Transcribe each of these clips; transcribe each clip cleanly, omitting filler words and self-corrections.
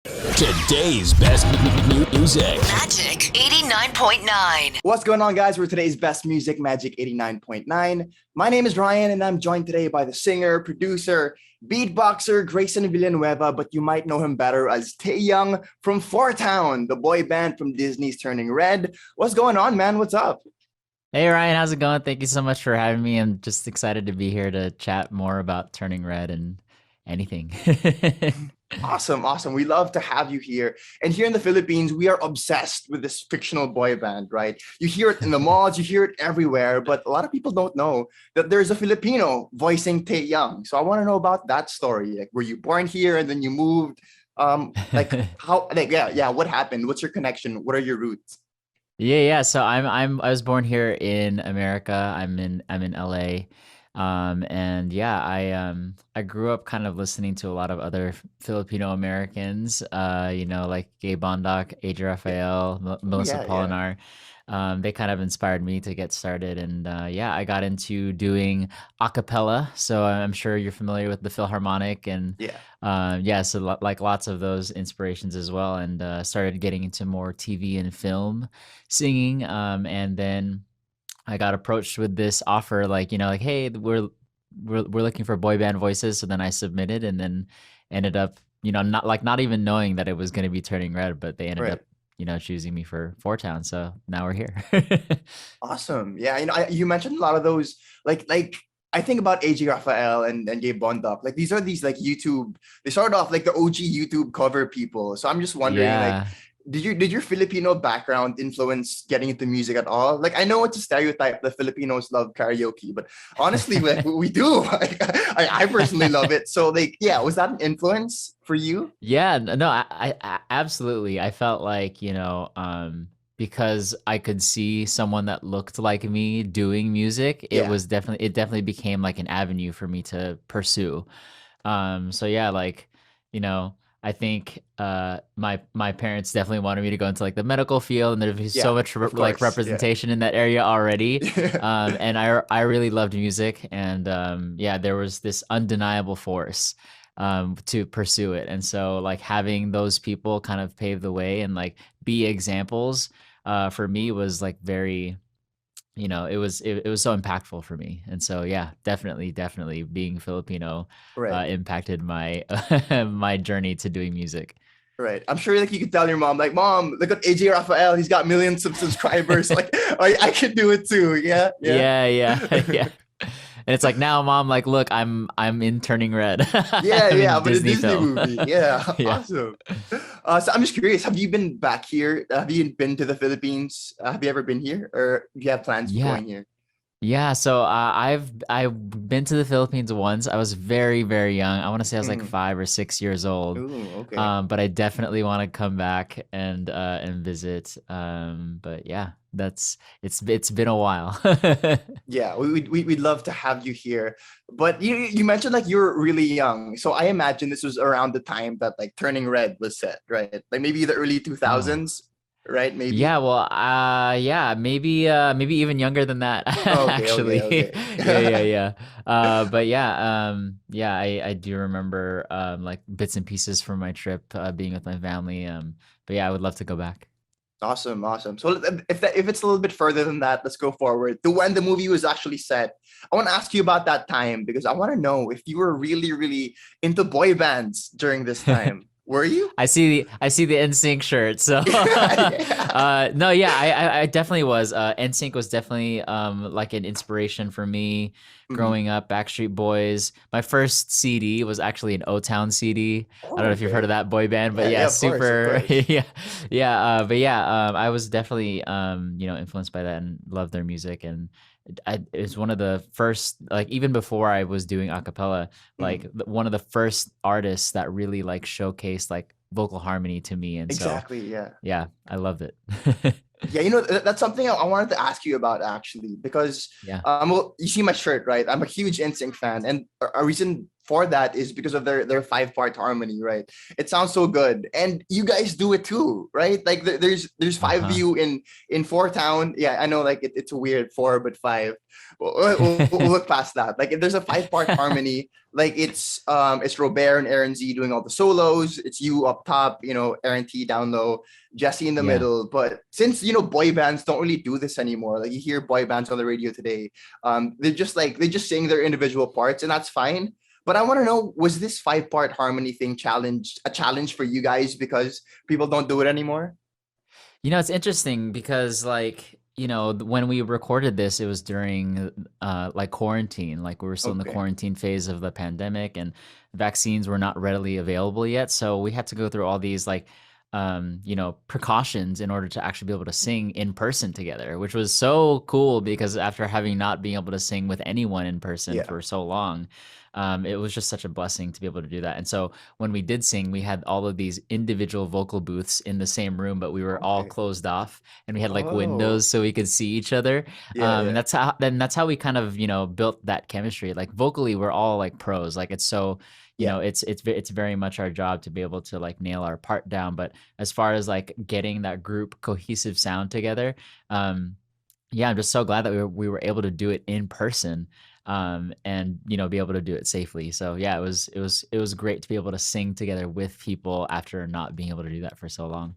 Today's best music. Magic 89.9. What's going on, guys? We're today's best music, Magic 89.9. My name is Ryan, and I'm joined today by the singer, producer, beatboxer Grayson Villanueva, but you might know him better as Tae Young from Four Town, the boy band from Disney's Turning Red. What's going on, man? What's up? Hey Ryan, how's it going? Thank you so much for having me. I'm just excited to be here to chat more about Turning Red and anything. Awesome, awesome. We love to have you here. And here in the Philippines, we are obsessed with this fictional boy band, right? You hear it in the malls, you hear it everywhere, but a lot of people don't know that there's a Filipino voicing Tae Young. So I want to know about that story. Like, were you born here and then you moved? Like how? Like, yeah. What happened? What's your connection? What are your roots? Yeah. So I was born here in America. I'm in LA. And yeah, I grew up kind of listening to a lot of other Filipino Americans, like Gay Bondoc, AJ Raphael, Oh Melissa yeah. Polinar. They kind of inspired me to get started. And yeah, I got into doing a cappella. So I'm sure you're familiar with the Philharmonic and Yeah. yeah, so like lots of those inspirations as well. And started getting into more TV and film singing. And then I got approached with this offer, like, hey, we're looking for boy band voices. So then I submitted, and then ended up, not even knowing that it was going to be Turning Red, but they ended Right. up, choosing me for Four Town. So now we're here. Awesome. Yeah, you mentioned a lot of those, like I think about AJ Raphael and Gabe Bondoc. Like these are these like YouTube. They started off like the OG YouTube cover people. So I'm just wondering, like, Yeah. did your Filipino background influence getting into music at all? Like I know it's a stereotype that Filipinos love karaoke, but honestly, like we do. Like, I personally love it. So like, yeah, was that an influence for you? Yeah, no, I absolutely. I felt like, because I could see someone that looked like me doing music, Yeah. it definitely became like an avenue for me to pursue. So yeah, like, you know, I think my parents definitely wanted me to go into like the medical field, and there's so Yeah. much Of like course. Yeah. representation in that area already. Yeah. And I really loved music, and yeah, there was this undeniable force to pursue it. And so like having those people kind of pave the way and like be examples for me was like very, it was so impactful for me. And so yeah, definitely being Filipino Right. impacted my my journey to doing music. Right. I'm sure like you could tell your mom, like, Mom, look at AJ Raphael. He's got millions of subscribers. Like, I can do it too. Yeah. Yeah. Yeah. Yeah. And it's like, now mom, like, look, I'm in Turning Red. Yeah, I'm yeah, in but a Disney Disney film. movie. Yeah, Yeah. awesome. So I'm just curious, have you been back here? Have you been to the Philippines? Have you ever been here, or do you have plans of Yeah. going here? Yeah, so I've been to the Philippines once. I was very, very young. I want to say I was like Mhm. 5 or 6 years old. Ooh, okay. But I definitely want to come back and visit. But yeah, it's been a while. Yeah, we'd love to have you here. But you mentioned like you were really young, so I imagine this was around the time that like Turning Red was set, right? Like maybe the early Oh. 2000s, right? Maybe. Yeah, well, yeah, maybe even younger than that, Okay, okay, actually. okay. Yeah. But yeah, yeah, I do remember like bits and pieces from my trip being with my family. But yeah, I would love to go back. Awesome, awesome. So if it's a little bit further than that, let's go forward to when the movie was actually set. I want to ask you about that time because I want to know if you were really, really into boy bands during this time. Were you? I see the NSYNC shirt. So Yeah. no, yeah, I definitely was. NSYNC was definitely like an inspiration for me Mhm. growing up. Backstreet Boys. My first CD was actually an O Town CD. I don't Oh, know if you've heard of okay. that boy band, but Yeah, yeah, yeah, of course, of super. course. Yeah. But yeah, I was definitely influenced by that and loved their music. And it was one of the first, like, even before I was doing a cappella, like Mhm. one of the first artists that really like showcased like vocal harmony to me. And so Exactly, yeah. yeah, I loved it. Yeah, that's something I wanted to ask you about actually because Yeah. well, you see my shirt, right? I'm a huge NSYNC fan, and a reason for that is because of their 5-part harmony, right? It sounds so good, and you guys do it too, right? Like there's five of Uh-huh. you in Four Town. Yeah, I know, like it's a weird four, but five. We'll look past that. Like if there's a 5-part harmony, like it's Robert and Aaron Z doing all the solos. It's you up top, Aaron T down low, Jesse in the Yeah. middle. But since boy bands don't really do this anymore, like you hear boy bands on the radio today, they just sing their individual parts, and that's fine. But I want to know, was this 5-part harmony thing a challenge for you guys because people don't do it anymore? It's interesting because when we recorded this, it was during like quarantine. Like we were still in the Okay. quarantine phase of the pandemic and vaccines were not readily available yet. So we had to go through all these precautions in order to actually be able to sing in person together, which was so cool because after having not being able to sing with anyone in person Yeah. for so long, it was just such a blessing to be able to do that. And so when we did sing, we had all of these individual vocal booths in the same room, but we were all Okay. closed off and we had like Oh. windows so we could see each other. Yeah, And yeah. that's how we kind of, built that chemistry. Like vocally, we're all like pros. Like it's so, Yeah. it's very much our job to be able to like nail our part down. But as far as like getting that group cohesive sound together, yeah, I'm just so glad that we were able to do it in person, and be able to do it safely. So yeah, it was great to be able to sing together with people after not being able to do that for so long.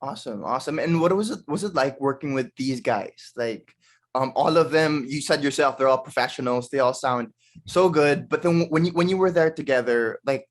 Awesome, awesome. And what was it like working with these guys? Like, all of them, you said yourself, they're all professionals. They all sound so good. But then when you were there together, like,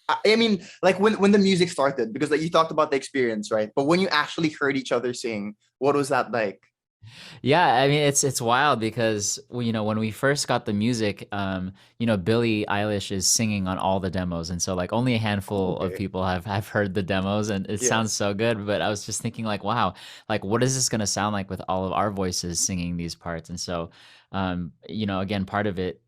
I mean, like when the music started, because like you talked about the experience, right? But when you actually heard each other sing, what was that like? Yeah, I mean it's wild because when we first got the music, Billie Eilish is singing on all the demos, and so like only a Oh, handful of okay. people have heard the demos, and it Yeah, sounds so good. But I was just thinking like, wow, like what is this gonna sound like with all of our voices singing these parts? And so, again, part of it,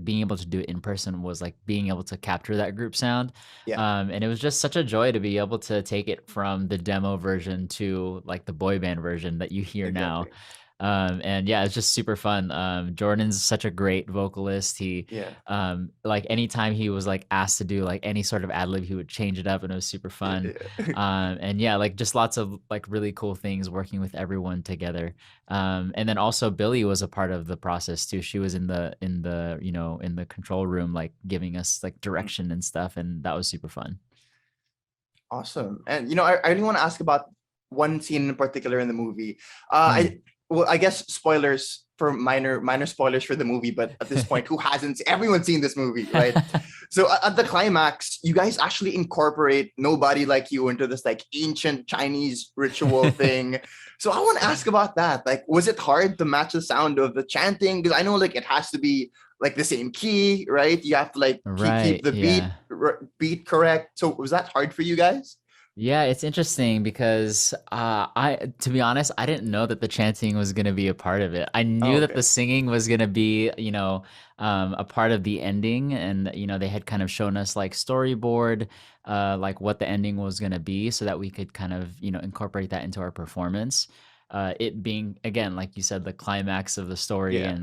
being able to do it in person was like being able to capture that group sound. yeah, And it was just such a joy to be able to take it from the demo version to like the boy band version that you hear now. exactly. And yeah, it's just super fun. Jordan's such a great vocalist. He, Yeah, like anytime he was like asked to do like any sort of ad lib, he would change it up and it was super yeah, fun. yeah. And yeah, like just lots of like really cool things working with everyone together. And then also Billy was a part of the process too. She was in the control room, like giving us like direction and stuff. And that was super fun. Awesome. And I really want to ask about one scene in particular in the movie. Mm. I guess spoilers for minor spoilers for the movie, but at this point, who hasn't? Everyone's seen this movie, right? So at the climax, you guys actually incorporate "Nobody Like You" into this like ancient Chinese ritual thing. So I want to ask about that. Like, was it hard to match the sound of the chanting? Because I know like it has to be like the same key, right? You have to like keep Right. the Yeah. beat correct. So was that hard for you guys? Yeah, it's interesting because to be honest, I didn't know that the chanting was going to be a part of it. I Oh, knew that the okay. singing was going to be, a part of the ending, and they had kind of shown us like storyboard, like what the ending was going to be, so that we could kind of, incorporate that into our performance. It being again, like you said, the climax of the story, Yeah,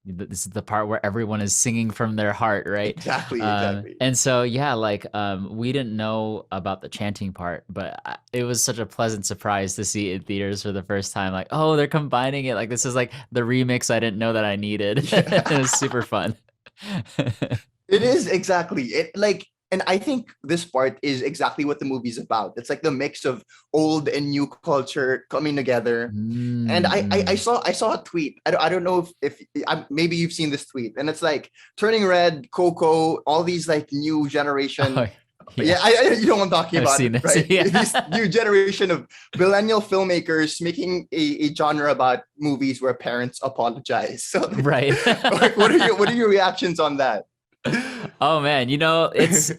this is the part where everyone is singing from their heart, right? exactly, exactly. And so yeah, like we didn't know about the chanting part, but it was such a pleasant surprise to see it in theaters for the first time. Like, oh, they're combining it. Like this is like the remix I didn't know that I needed. It Yeah. was super fun. It is exactly it, like, and I think this part is exactly what the movie's about. It's like the mix of old and new culture coming together. And I Mm-mm. saw a tweet. I don't know if maybe you've seen this tweet, and it's like Turning Red, Coco, all these like new generation. Oh, Yeah, yeah, you know what I'm talking I've about, seen this. right? Yeah. This new generation of millennial filmmakers making a genre about movies where parents apologize. So, Right. like, what are your reactions on that? Oh man, it's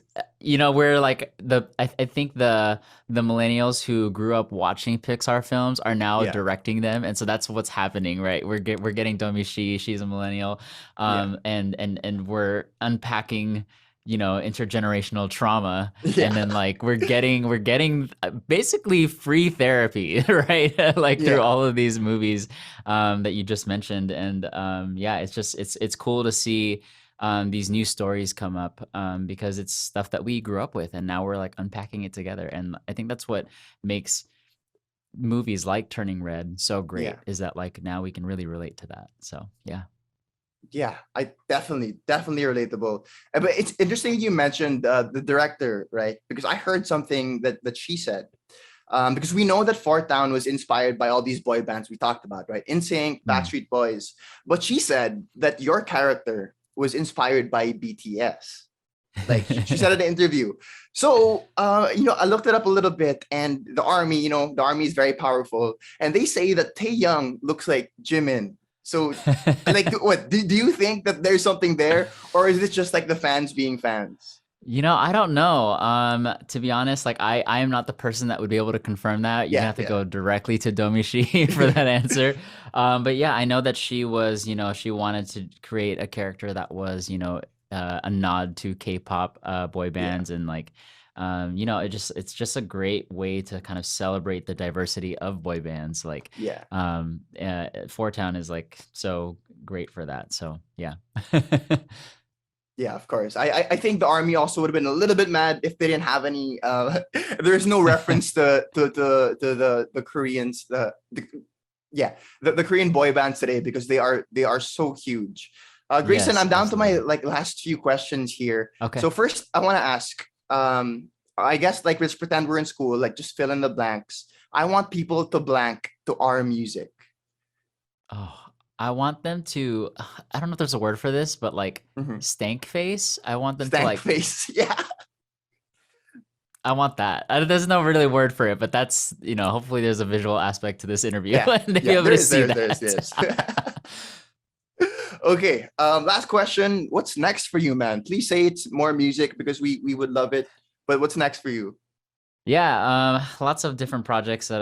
we're like I think the millennials who grew up watching Pixar films are now Yeah, directing them, and so that's what's happening, right? We're getting Domi Shi, she's a millennial, yeah, and we're unpacking intergenerational trauma, Yeah. and then like we're getting basically free therapy, right? Like through Yeah. all of these movies that you just mentioned. And yeah, it's cool to see these new stories come up, because it's stuff that we grew up with, and now we're like unpacking it together. And I think that's what makes movies like Turning Red so great, Yeah. is that like now we can really relate to that. So yeah. Yeah, I definitely relatable. But it's interesting you mentioned the director, right? Because I heard something that she said. Because we know that Fourth Town was inspired by all these boy bands we talked about, right? NSYNC, Mm. Backstreet Boys. But she said that your character was inspired by BTS. Like she said in the interview. So, I looked it up a little bit, and the army, the army is very powerful, and they say that Tae Young looks like Jimin. So, like, what do you think that there's something there, or is it just like the fans being fans? I don't know. To be honest, like I am not the person that would be able to confirm that. You're gonna Yeah, have to yeah, go directly to Domishi for that answer. But yeah, I know that she was, she wanted to create a character that was, a nod to K-pop boy yeah, bands, and like, it's just a great way to kind of celebrate the diversity of boy bands. Like, yeah. Four Town is like so great for that. So yeah. Yeah, of course. I think the army also would have been a little bit mad if they didn't have any. There's no reference to the Koreans, yeah, the Korean boy bands today, because they are so huge. Grayson, Yes, I'm down to my absolutely. like last few questions here. Okay. So first, I want to ask. I guess like let's pretend we're in school. Like just fill in the blanks. I want people to blank to our music. Oh, I want them to, I don't know if there's a word for this, but like Mhm. stank face. I want them to Stank like, face. Yeah. I want that. There's no really word for it, but that's, hopefully there's a visual aspect to this interview Yeah. and they'll be Yeah. able There to is. see There is. There is. There that. is. Okay. Last question. What's next for you, man? Please say it's more music because we would love it. But what's next for you? Yeah, lots of different projects that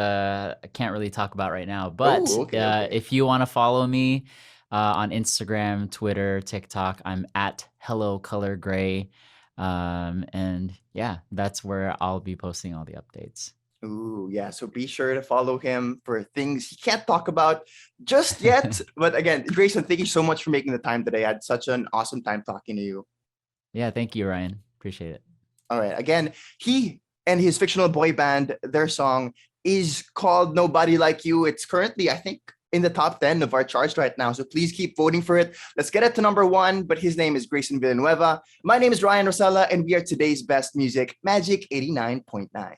I can't really talk about right now. But Oh, okay. Okay. if you want to follow me on Instagram, Twitter, TikTok, I'm at Hello Color Gray. And yeah, that's where I'll be posting all the updates. Ooh, yeah. So be sure to follow him for things he can't talk about just yet. But again, Grayson, thank you so much for making the time today. I had such an awesome time talking to you. Yeah, thank you, Ryan. Appreciate it. All right. Again, he and his fictional boy band, their song is called Nobody Like You. It's currently, I think, in the top 10 of our charts right now. So please keep voting for it. Let's get it to number one. But his name is Grayson Villanueva. My name is Ryan Rosella, and we are today's best music, Magic 89.9.